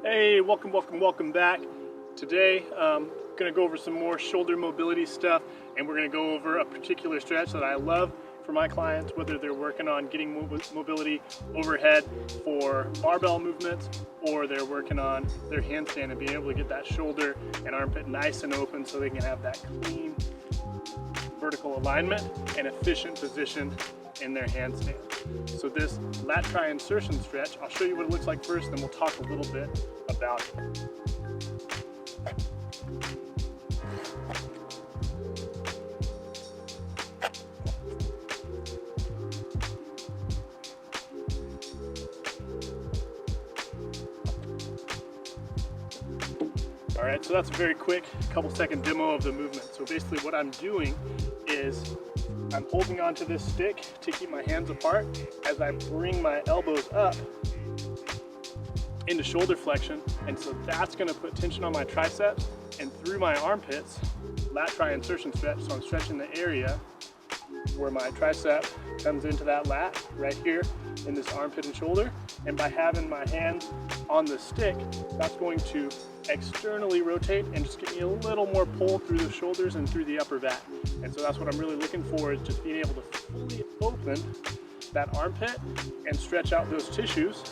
Hey, welcome back. Today, gonna go over some more shoulder mobility stuff, and we're gonna go over a particular stretch that I love for my clients, whether they're working on getting mobility overhead for barbell movements, or they're working on their handstand and being able to get that shoulder and armpit nice and open so they can have that clean vertical alignment and efficient position in their handstand. So this lat tri insertion stretch, I'll show you what it looks like first, then we'll talk a little bit about it. All right, so that's a very quick couple-second demo of the movement. So basically what I'm doing is I'm holding onto this stick to keep my hands apart as I bring my elbows up into shoulder flexion, and so that's going to put tension on my triceps and through my armpits, lat tri insertion stretch. So I'm stretching the area where my tricep comes into that lat right here in this armpit and shoulder, and by having my hand on the stick, that's going to externally rotate and just give me a little more pull through the shoulders and through the upper back. And so that's what I'm really looking for, is just being able to fully open that armpit and stretch out those tissues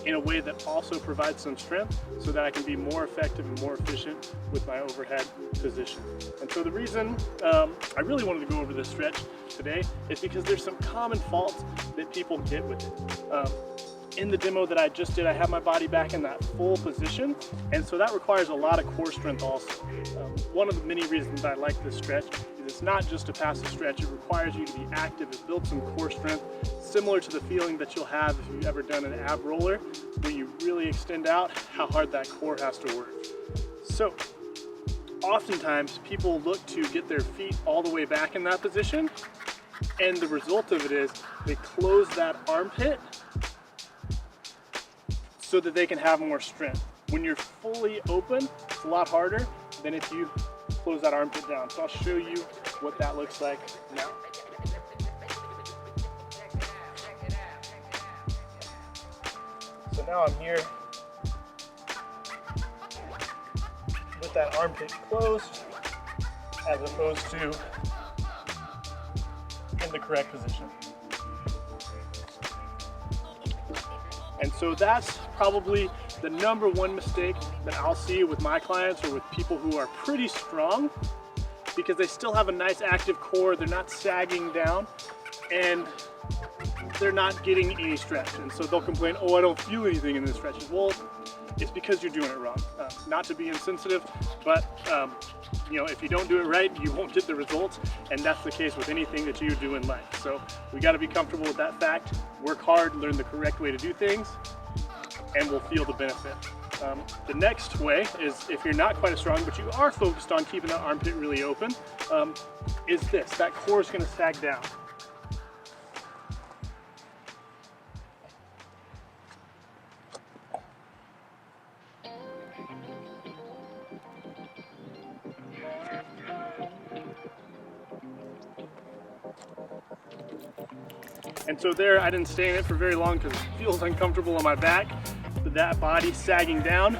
in a way that also provides some strength so that I can be more effective and more efficient with my overhead position. And so the reason I really wanted to go over this stretch today is because there's some common faults that people get with it. In the demo that I just did, I have my body back in that full position, and so that requires a lot of core strength also. One of the many reasons I like this stretch is it's not just a passive stretch, it requires you to be active. It builds some core strength, similar to the feeling that you'll have if you've ever done an ab roller, when you really extend out, how hard that core has to work. So, oftentimes people look to get their feet all the way back in that position, and the result of it is they close that armpit so that they can have more strength. When you're fully open, it's a lot harder than if you close that armpit down. So I'll show you what that looks like now. So now I'm here with that armpit closed as opposed to in the correct position. And so that's probably the number one mistake that I'll see with my clients or with people who are pretty strong, because they still have a nice active core, they're not sagging down, and they're not getting any stretch. And so they'll complain, oh, I don't feel anything in this stretch. Well, it's because you're doing it wrong. Not to be insensitive, but you know, if you don't do it right, you won't get the results, and that's the case with anything that you do in life. So we got to be comfortable with that fact, work hard, learn the correct way to do things, and we'll feel the benefit. The next way is, if you're not quite as strong, but you are focused on keeping that armpit really open, is this. That core is going to sag down. And so there, I didn't stay in it for very long because it feels uncomfortable on my back, but that body sagging down,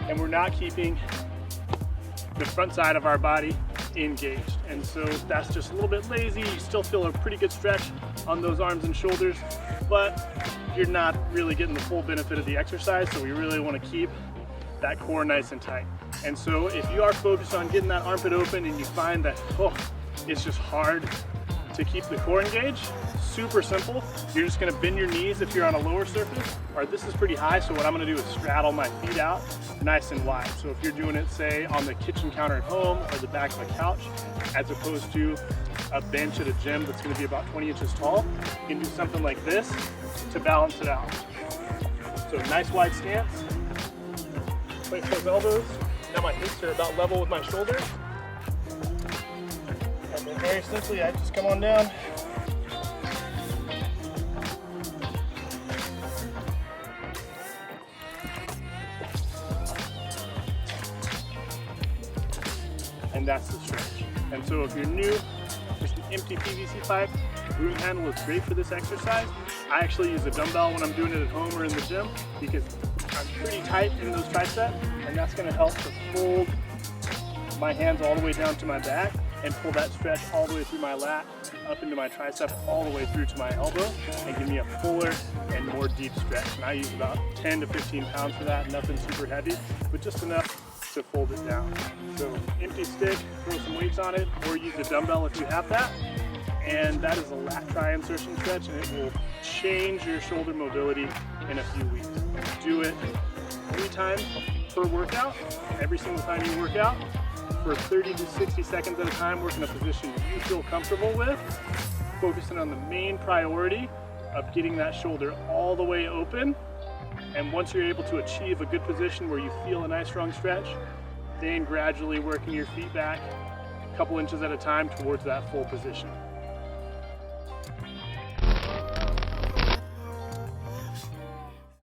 and we're not keeping the front side of our body engaged. And so that's just a little bit lazy. You still feel a pretty good stretch on those arms and shoulders, but you're not really getting the full benefit of the exercise, so we really want to keep that core nice and tight. And so if you are focused on getting that armpit open and you find that, oh, it's just hard to keep the core engaged, super simple. You're just gonna bend your knees if you're on a lower surface, or this is pretty high, so what I'm gonna do is straddle my feet out nice and wide. So if you're doing it, say, on the kitchen counter at home or the back of a couch, as opposed to a bench at a gym that's gonna be about 20 inches tall, you can do something like this to balance it out. So nice wide stance, place those elbows. Now my hips are about level with my shoulders. And then very simply, I just come on down. And that's the stretch. And so if you're new, just an empty PVC pipe, the broom handle is great for this exercise. I actually use a dumbbell when I'm doing it at home or in the gym because I'm pretty tight in those triceps, and that's gonna help to fold my hands all the way down to my back and pull that stretch all the way through my lat, up into my tricep, all the way through to my elbow, and give me a fuller and more deep stretch. And I use about 10 to 15 pounds for that, nothing super heavy, but just enough to fold it down. So empty stick, throw some weights on it, or use a dumbbell if you have that. And that is a lat tri-insertion stretch, and it will change your shoulder mobility in a few weeks. Do it 3 times per workout, every single time you work out, for 30 to 60 seconds at a time. Work in a position you feel comfortable with, focusing on the main priority of getting that shoulder all the way open. And once you're able to achieve a good position where you feel a nice strong stretch, then gradually working your feet back a couple inches at a time towards that full position.